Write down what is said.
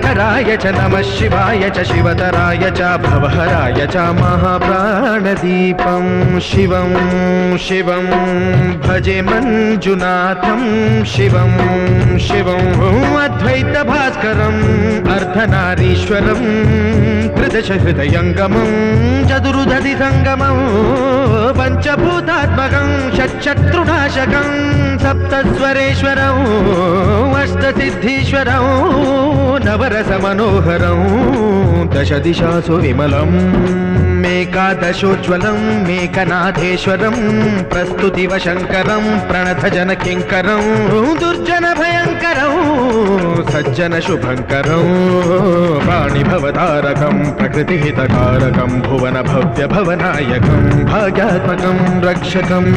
शङ्कराय च नमः शिवाय च शिवतराय च भवहराय च महाप्राणदीपं शिवं शिवं भजे मञ्जुनाथं शिवं शिवं अद्वैतभास्करम् अर्धनारीश्वरं त्रिदशहृदयङ्गमं चतुर्दधिसङ्गमं पञ्चभूतात्मकं षट्शत्रुनाशकं सप्तस्वरेश्वरं अष्टसिद्धीश्वरं नवरसमनोहरं दशदिशासु विमलं मेकादशोज्ज्वलं मेकनाथेश्वरं प्रस्तुतिव शङ्करं प्रणतजनकिङ्करं दुर्जनभयङ्करं सज्जनशुभङ्करं वाणिभवतारकं प्रकृतिहितकारकं भुवनभव्यभवनायकं भाग्यात्मकं रक्षकम्